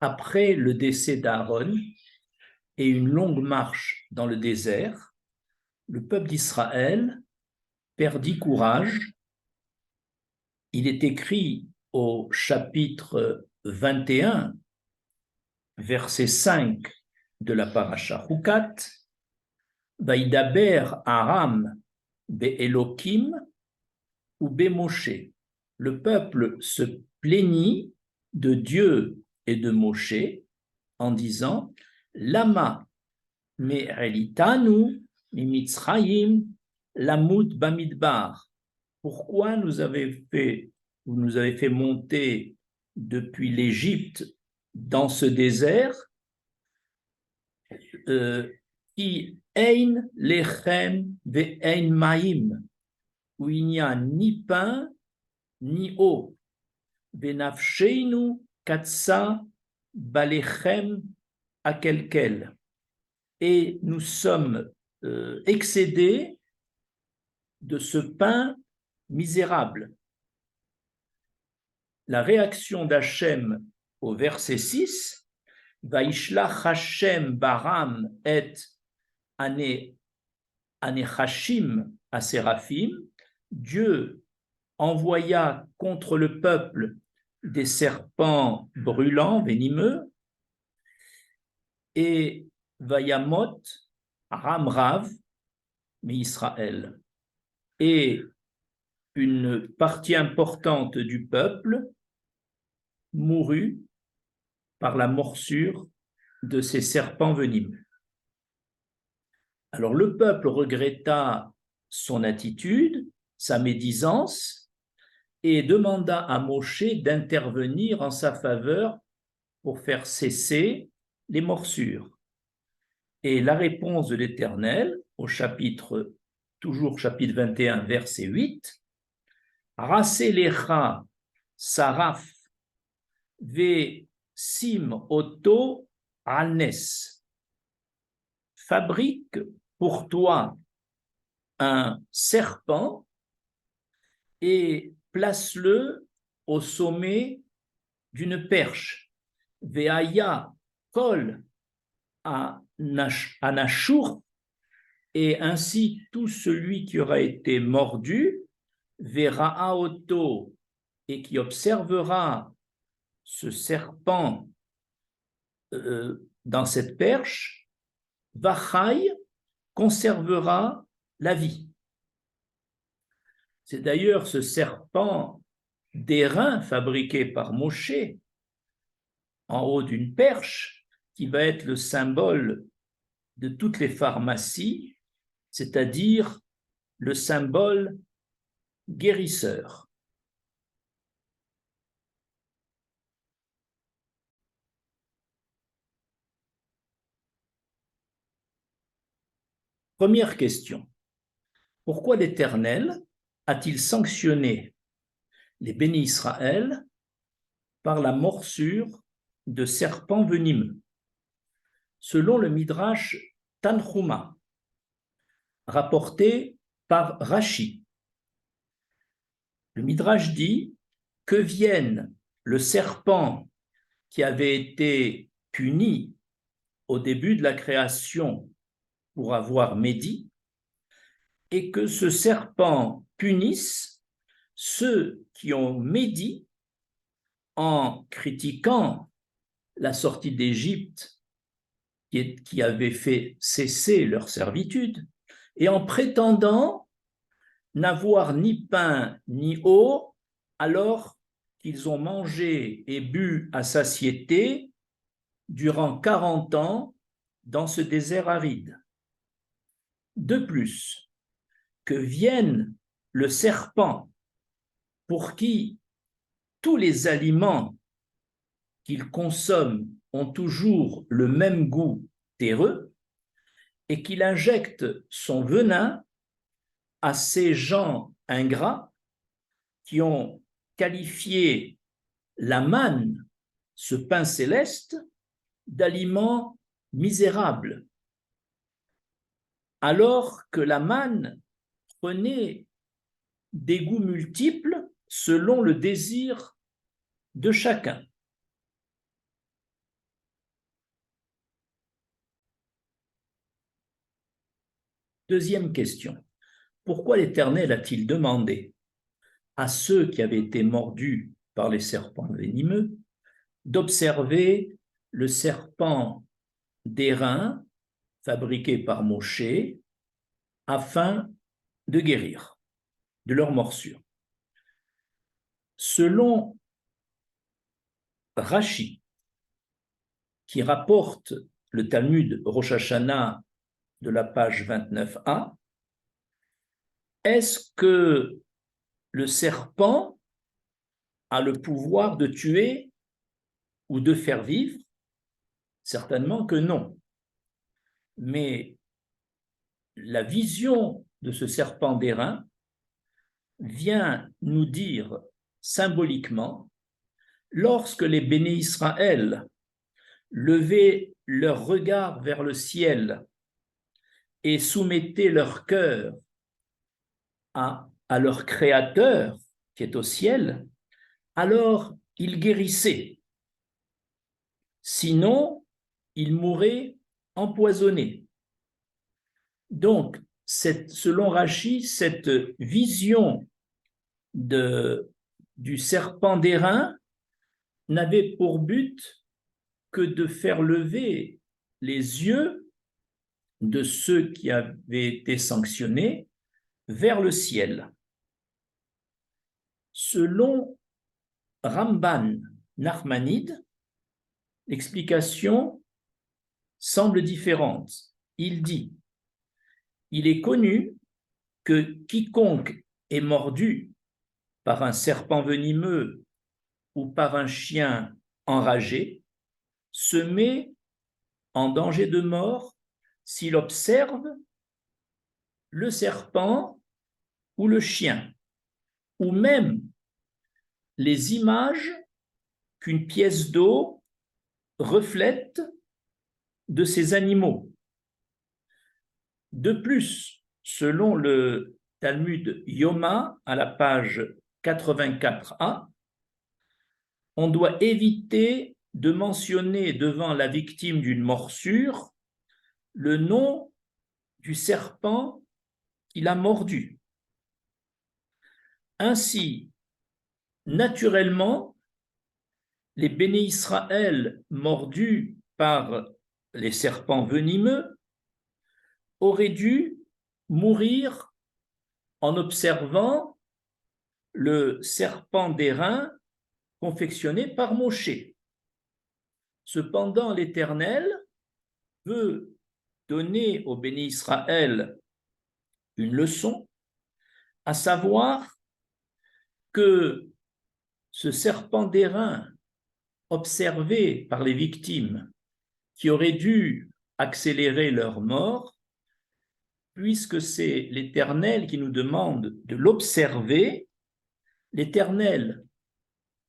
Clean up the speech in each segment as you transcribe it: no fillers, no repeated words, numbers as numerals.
après le décès d'Aaron et une longue marche dans le désert, le peuple d'Israël perdit courage. Il est écrit au chapitre 21, verset 5 de la paracha Chukat, Vaïdaber Aram be'Elokim ou be'Moshe. Le peuple se plaignit de Dieu et de Moshe en disant Lama me'elitanu mimitzrayim lamut bamidbar. Pourquoi vous nous avez fait monter depuis l'Égypte dans ce désert qui ein lechem ve'ein maim, où il n'y a ni pain ni eau, ve'nafsheinu katsa balechem akelkel, et nous sommes excédés de ce pain misérable. La réaction d'Hachem au verset 6, Vaishlach Hashem baram et anechashim aseraphim, Dieu envoya contre le peuple des serpents brûlants, venimeux, et Vayamot Ramrav mi Israël. Et une partie importante du peuple mourut par la morsure de ces serpents venimeux. Alors le peuple regretta son attitude, sa médisance, et demanda à Moshe d'intervenir en sa faveur pour faire cesser les morsures. Et la réponse de l'Éternel, au chapitre 21, verset 8, Raselecha saraf ve sim oto alnes. Fabrique pour toi un serpent et place-le au sommet d'une perche. Veaya kol anashur, et ainsi tout celui qui aura été mordu, verra auto, et qui observera ce serpent dans cette perche, vachai, conservera la vie. C'est d'ailleurs ce serpent d'airain fabriqué par Moshe en haut d'une perche qui va être le symbole de toutes les pharmacies, c'est-à-dire le symbole guérisseur. Première question. Pourquoi l'Éternel a-t-il sanctionné les bénis Israël par la morsure de serpents venimeux? Selon le Midrash Tanhuma, rapporté par Rashi, le Midrash dit que vienne le serpent qui avait été puni au début de la création pour avoir médit, et que ce serpent punisse ceux qui ont médit en critiquant la sortie d'Égypte qui avait fait cesser leur servitude, et en prétendant n'avoir ni pain ni eau alors qu'ils ont mangé et bu à satiété durant 40 ans dans ce désert aride. De plus, que vienne le serpent pour qui tous les aliments qu'ils consomment ont toujours le même goût terreux, et qu'il injecte son venin à ces gens ingrats qui ont qualifié la manne, ce pain céleste, d'aliment misérable, alors que la manne prenait des goûts multiples selon le désir de chacun. Deuxième question. Pourquoi l'Éternel a-t-il demandé à ceux qui avaient été mordus par les serpents venimeux d'observer le serpent d'airain fabriqué par Moshe afin de guérir de leur morsure? Selon Rashi, qui rapporte le Talmud Rosh Hashanah de la page 29a, est-ce que le serpent a le pouvoir de tuer ou de faire vivre? Certainement que non. Mais la vision de ce serpent d'airain vient nous dire symboliquement, lorsque les béné Israël levaient leur regard vers le ciel et soumettaient leur cœur à leur Créateur qui est au ciel, alors ils guérissaient. Sinon, ils mouraient empoisonnés. Donc, selon Rashi, cette vision du serpent d'airain n'avait pour but que de faire lever les yeux de ceux qui avaient été sanctionnés vers le ciel. Selon Ramban Nachmanide, l'explication semble différente. Il dit: il est connu que quiconque est mordu par un serpent venimeux ou par un chien enragé se met en danger de mort s'il observe le serpent ou le chien, ou même les images qu'une pièce d'eau reflète de ces animaux. De plus, selon le Talmud Yoma, à la page 84a, on doit éviter de mentionner devant la victime d'une morsure le nom du serpent qui l'a mordu. Ainsi, naturellement, les béné Israël mordus par les serpents venimeux auraient dû mourir en observant le serpent d'airain confectionné par Moshe. Cependant, l'Éternel veut donner au béné Israël une leçon, à savoir que ce serpent d'airain observé par les victimes qui auraient dû accélérer leur mort, puisque c'est l'Éternel qui nous demande de l'observer, l'Éternel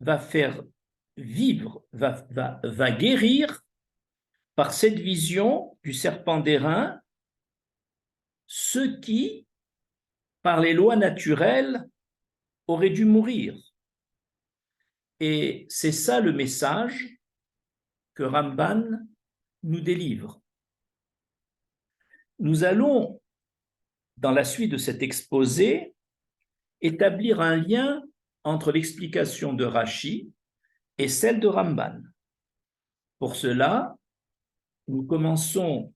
va faire vivre, va guérir par cette vision du serpent d'airain ceux qui, par les lois naturelles, auraient dû mourir. Et c'est ça le message que Ramban nous délivre. Nous allons, dans la suite de cet exposé, établir un lien entre l'explication de Rashi et celle de Ramban. Pour cela, nous commençons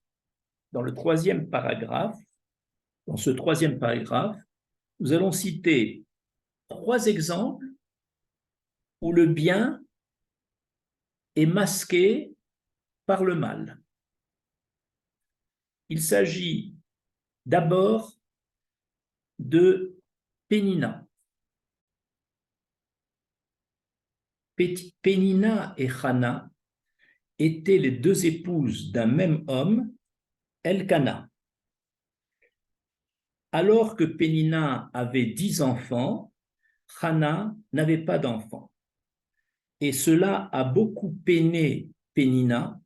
dans le troisième paragraphe. Dans ce troisième paragraphe, nous allons citer 3 exemples où le bien est masqué par le mal. Il s'agit d'abord de Pénina. Pénina et Hana étaient les 2 épouses d'un même homme, Elkana. Alors que Pénina avait 10 enfants, Hana n'avait pas d'enfants. Et cela a beaucoup peiné Pénina,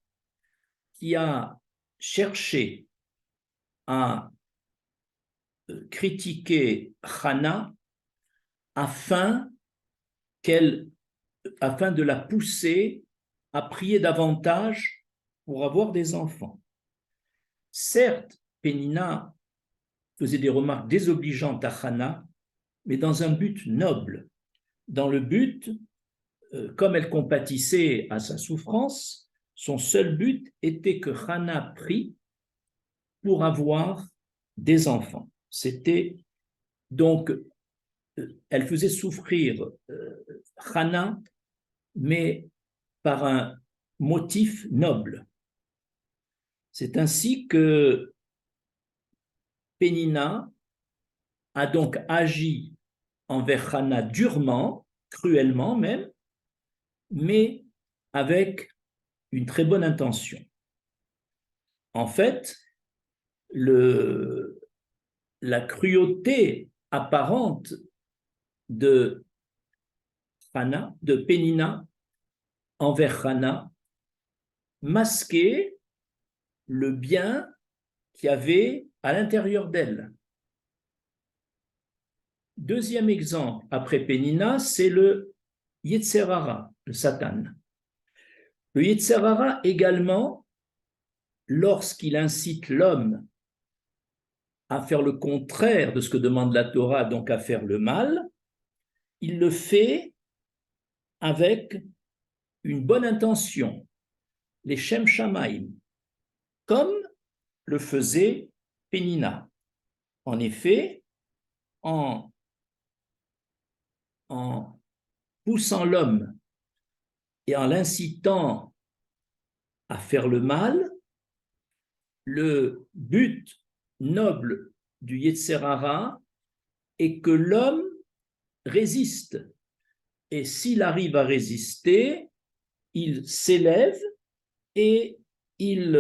qui a cherché à critiquer Hana afin de la pousser à prier davantage pour avoir des enfants. Certes, Pénina faisait des remarques désobligeantes à Hannah, mais dans un but noble, dans le but, comme elle compatissait à sa souffrance, son seul but était que Hannah prie pour avoir des enfants. C'était donc, elle faisait souffrir Hannah, mais par un motif noble. C'est ainsi que Pénina a donc agi envers Hannah durement, cruellement même, mais avec une très bonne intention. En fait, la cruauté apparente de Pénina envers Hannah masquait le bien qu'il y avait à l'intérieur d'elle. Deuxième exemple, après Pénina, c'est le Yetzer hara, le Satan. Le Yetzer hara également, lorsqu'il incite l'homme à faire le contraire de ce que demande la Torah, donc à faire le mal, il le fait avec une bonne intention, les Shem Shamaim, comme le faisait Pénina. En effet, en poussant l'homme et en l'incitant à faire le mal, le but noble du Yetzer hara est que l'homme résiste. Et s'il arrive à résister, il s'élève et il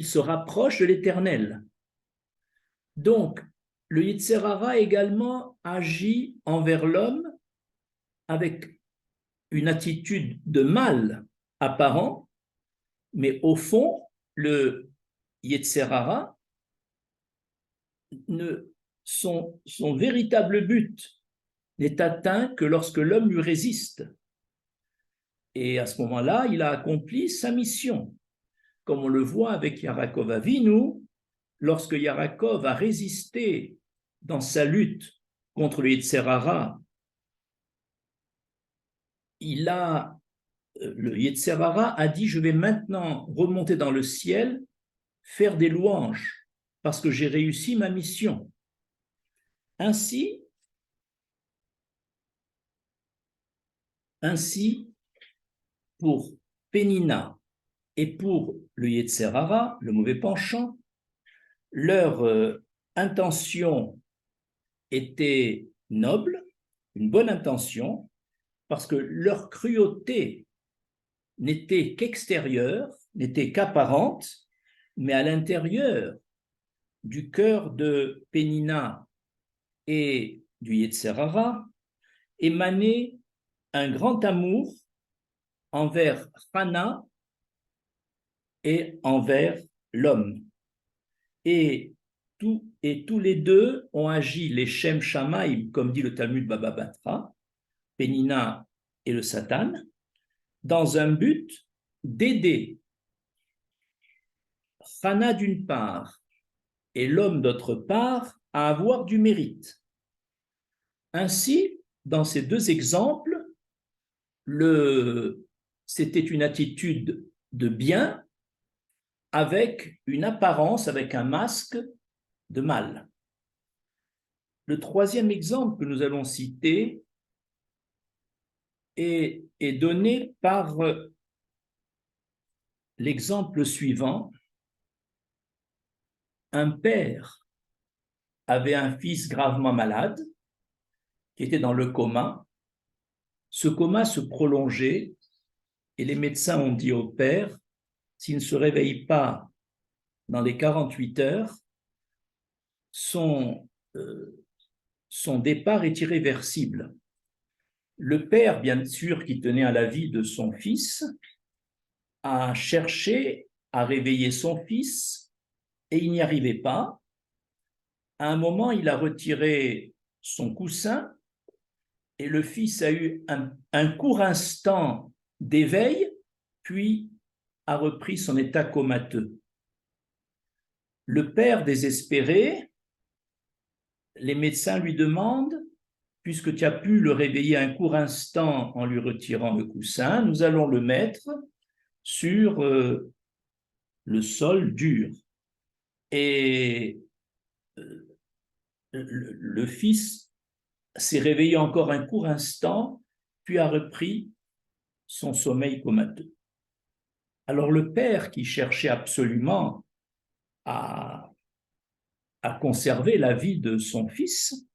se rapproche de l'Éternel. Donc, le Yetzer hara également agit envers l'homme avec une attitude de mal apparent, mais au fond, le Yetzer hara, son véritable but n'est atteint que lorsque l'homme lui résiste. Et à ce moment-là, il a accompli sa mission, comme on le voit avec Yaakov Avinu, lorsque Yaakov a résisté dans sa lutte contre le Yetzer hara, le Yetzer hara a dit: je vais maintenant remonter dans le ciel, faire des louanges, parce que j'ai réussi ma mission. Ainsi, pour Pénina et pour le Yetzer hara, le mauvais penchant, leur intention était noble, une bonne intention, parce que leur cruauté n'était qu'extérieure, n'était qu'apparente, mais à l'intérieur du cœur de Pénina et du Yetzer hara émanait un grand amour envers Hannah et envers l'homme. Et tous les deux ont agi, les Shem Shamaim, comme dit le Talmud Baba Batra, Pénina et le Satan, dans un but d'aider Hannah d'une part et l'homme d'autre part à avoir du mérite. Ainsi, dans ces deux exemples, c'était une attitude de bien avec une apparence, avec un masque de mal. Le troisième exemple que nous allons citer est donné par l'exemple suivant. Un père avait un fils gravement malade qui était dans le coma. Ce coma se prolongeait et les médecins ont dit au père: s'il ne se réveille pas dans les 48 heures, son départ est irréversible. Le père, bien sûr, qui tenait à la vie de son fils, a cherché à réveiller son fils et il n'y arrivait pas. À un moment, il a retiré son coussin et le fils a eu un court instant d'éveil, puis a repris son état comateux. Le père désespéré, les médecins lui demandent, puisque tu as pu le réveiller un court instant en lui retirant le coussin, nous allons le mettre sur le sol dur. Et le fils s'est réveillé encore un court instant, puis a repris son sommeil comateux. Alors le père, qui cherchait absolument à conserver la vie de son fils,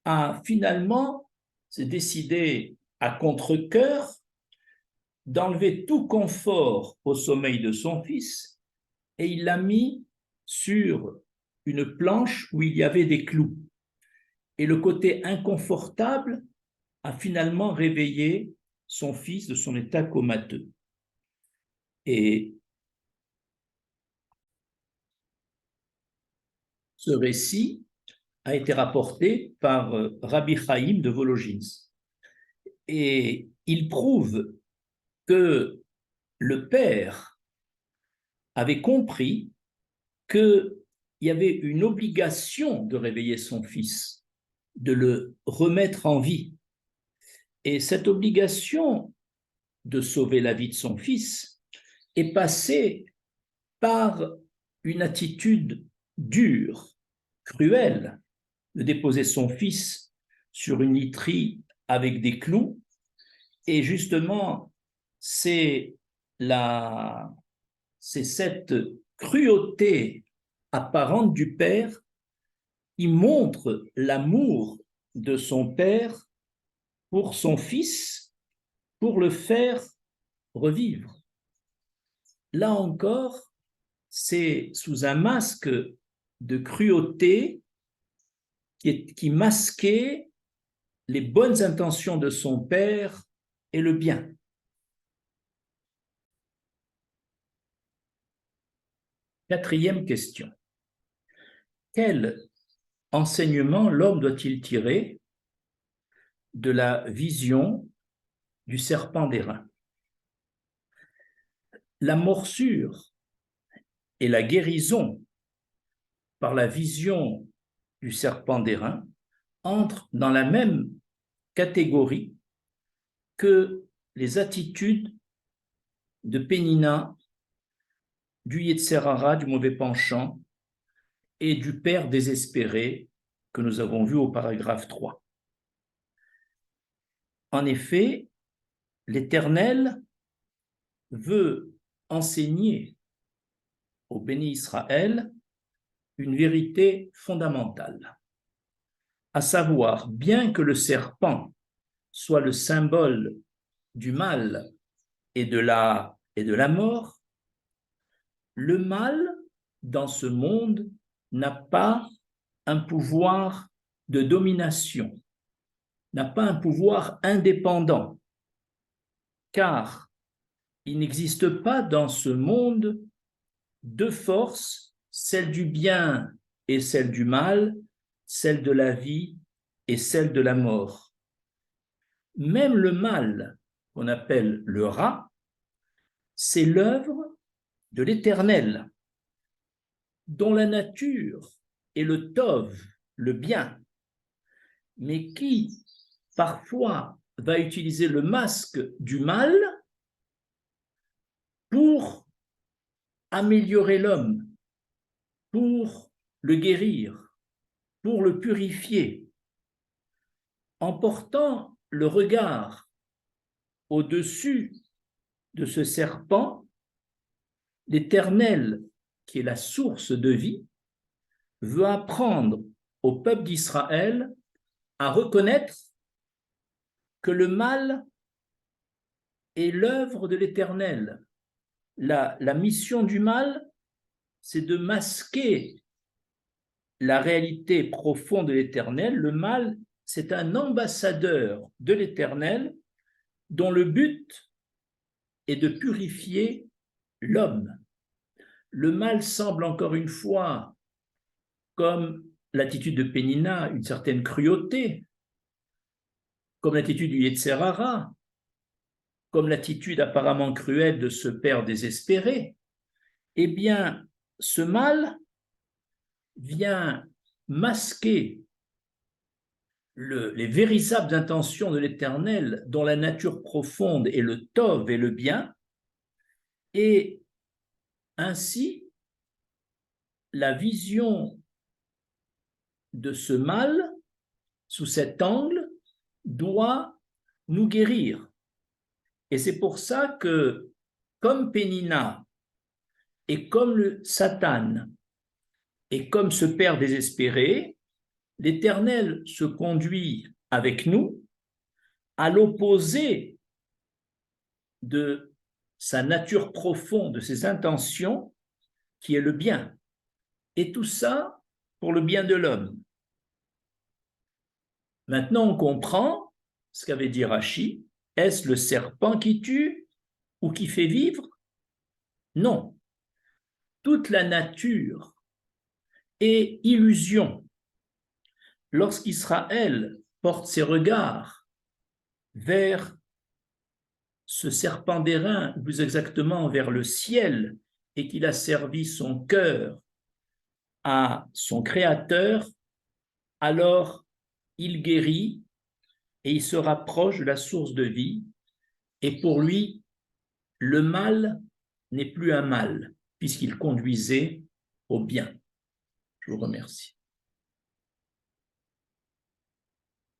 a finalement s'est décidé à contre-cœur d'enlever tout confort au sommeil de son fils et il l'a mis sur une planche où il y avait des clous. Et le côté inconfortable a finalement réveillé son fils de son état comateux. Et ce récit a été rapporté par Rabbi Chaim de Volojinsk. Et il prouve que le père avait compris qu'il y avait une obligation de réveiller son fils, de le remettre en vie. Et cette obligation de sauver la vie de son fils est passée par une attitude dure, cruelle, de déposer son fils sur une literie avec des clous. Et justement, c'est cette cruauté apparente du père qui montre l'amour de son père pour son fils, pour le faire revivre. Là encore, c'est sous un masque de cruauté qui masquait les bonnes intentions de son père et le bien. Quatrième question. Quel enseignement l'homme doit-il tirer de la vision du serpent d'airain? La morsure et la guérison par la vision du serpent d'airain entrent dans la même catégorie que les attitudes de Pénina, du Yetzer Hara, du mauvais penchant, et du père désespéré que nous avons vu au paragraphe 3. En effet, l'Éternel veut enseigner au béni Israël une vérité fondamentale, à savoir, bien que le serpent soit le symbole du mal et de la mort, le mal dans ce monde n'a pas un pouvoir de domination, n'a pas un pouvoir indépendant, car il n'existe pas dans ce monde deux forces, celle du bien et celle du mal, celle de la vie et celle de la mort. Même le mal, qu'on appelle le Ra, c'est l'œuvre de l'Éternel, dont la nature est le Tov, le bien, mais qui parfois va utiliser le masque du mal pour améliorer l'homme, pour le guérir, pour le purifier, en portant le regard au-dessus de ce serpent, l'Éternel, qui est la source de vie, veut apprendre au peuple d'Israël à reconnaître que le mal est l'œuvre de l'Éternel. La mission du mal, c'est de masquer la réalité profonde de l'Éternel. Le mal, c'est un ambassadeur de l'Éternel dont le but est de purifier l'homme. Le mal semble encore une fois, comme l'attitude de Pénina, une certaine cruauté, comme l'attitude du Yetzer Hara, comme l'attitude apparemment cruelle de ce père désespéré. Eh bien, ce mal vient masquer les véritables intentions de l'Éternel, dont la nature profonde est le tov et le bien, et ainsi la vision de ce mal, sous cet angle, doit nous guérir. Et c'est pour ça que, comme Pénina, et comme le Satan, et comme ce père désespéré, l'Éternel se conduit avec nous à l'opposé de sa nature profonde, de ses intentions, qui est le bien. Et tout ça pour le bien de l'homme. Maintenant, on comprend ce qu'avait dit Rachi. Est-ce le serpent qui tue ou qui fait vivre? Non. Toute la nature est illusion. Lorsqu'Israël porte ses regards vers ce serpent d'airain, plus exactement vers le ciel, et qu'il a servi son cœur à son Créateur, alors il guérit et il se rapproche de la source de vie. Et pour lui, le mal n'est plus un mal, puisqu'il conduisait au bien. Je vous remercie.